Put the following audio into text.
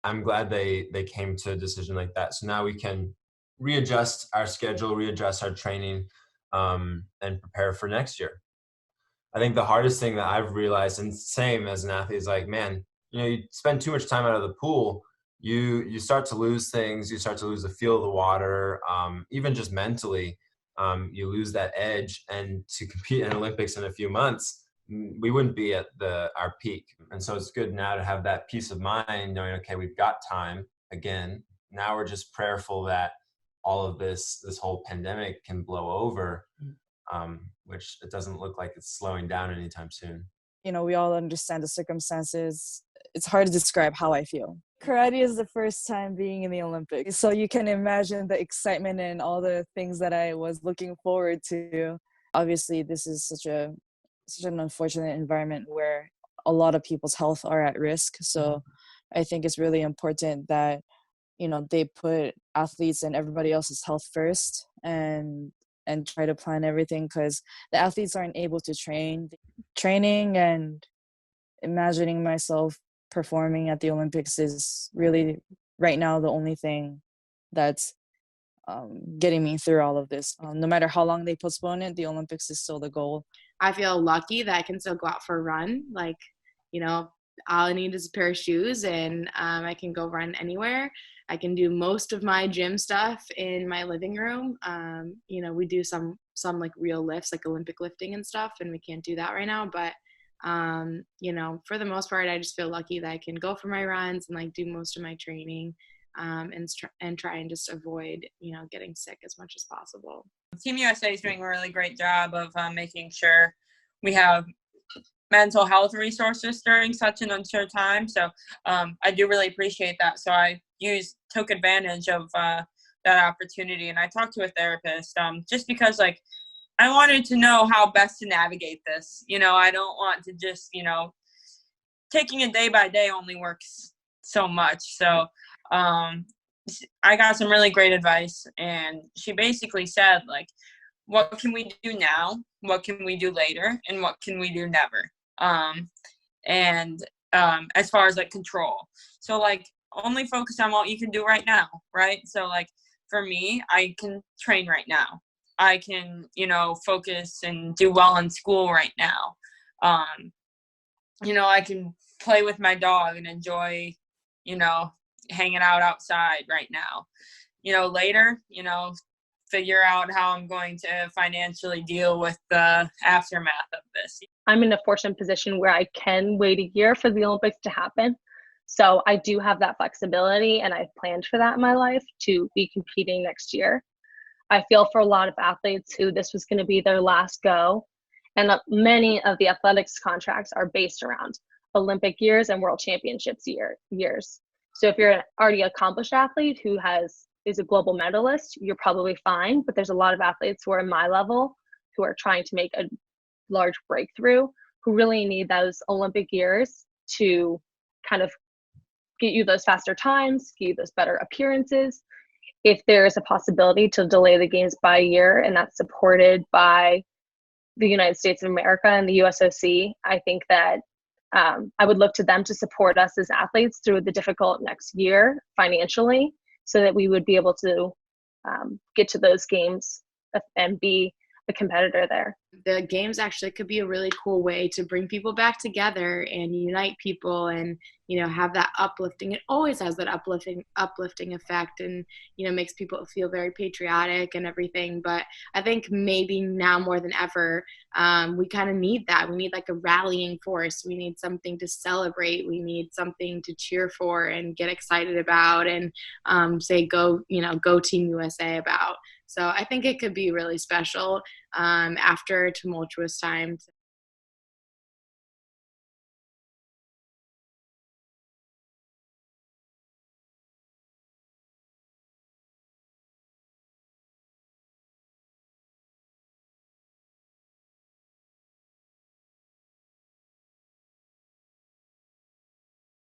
I'm glad they came to a decision like that. So now we can readjust our schedule, readjust our training, and prepare for next year. I think the hardest thing that I've realized, and same as an athlete, is like, man, you spend too much time out of the pool, you start to lose things, you start to lose the feel of the water, even just mentally, you lose that edge. And to compete in Olympics in a few months, we wouldn't be at our peak. And so it's good now to have that peace of mind, knowing, okay, we've got time again. Now we're just prayerful that all of this whole pandemic can blow over, which it doesn't look like it's slowing down anytime soon. We all understand the circumstances. It's hard to describe how I feel. Karate is the first time being in the Olympics, so you can imagine the excitement and all the things that I was looking forward to. Obviously, this is such an unfortunate environment where a lot of people's health are at risk. So I think it's really important that, they put athletes and everybody else's health first and try to plan everything, because the athletes aren't able to training and imagining myself performing at the Olympics is really right now the only thing that's getting me through all of this. No matter how long they postpone it, the Olympics is still the goal. I feel lucky that I can still go out for a run. All I need is a pair of shoes, and I can go run anywhere. I can do most of my gym stuff in my living room. We do some like real lifts, like Olympic lifting and stuff, and we can't do that right now. But, for the most part, I just feel lucky that I can go for my runs and like do most of my training, and try and just avoid, getting sick as much as possible. Team USA is doing a really great job of making sure we have mental health resources during such an uncertain time. So I do really appreciate that. So I took advantage of that opportunity, and I talked to a therapist just because I wanted to know how best to navigate this. I don't want to just, taking it day by day only works so much. So I got some really great advice, and she basically said, what can we do now? What can we do later? And what can we do never? As far as control. So only focus on what you can do right now, right? So for me, I can train right now. I can, focus and do well in school right now. I can play with my dog and enjoy, hanging out outside right now. Later, figure out how I'm going to financially deal with the aftermath of this. I'm in a fortunate position where I can wait a year for the Olympics to happen. So I do have that flexibility, and I've planned for that in my life to be competing next year. I feel for a lot of athletes who this was going to be their last go, and many of the athletics contracts are based around Olympic years and World Championships years. So if you're an already accomplished athlete who is a global medalist, you're probably fine. But there's a lot of athletes who are at my level who are trying to make a large breakthrough, who really need those Olympic years to kind of get you those faster times, get you those better appearances. If there is a possibility to delay the games by a year, and that's supported by the United States of America and the USOC, I think that I would look to them to support us as athletes through the difficult next year financially, so that we would be able to get to those games and be a competitor there. The games actually could be a really cool way to bring people back together and unite people, and have that uplifting. It always has that uplifting effect, and makes people feel very patriotic and everything. But I think maybe now more than ever, we kind of need that. We need a rallying force. We need something to celebrate. We need something to cheer for and get excited about, and say go Team USA about. So I think it could be really special after a tumultuous time.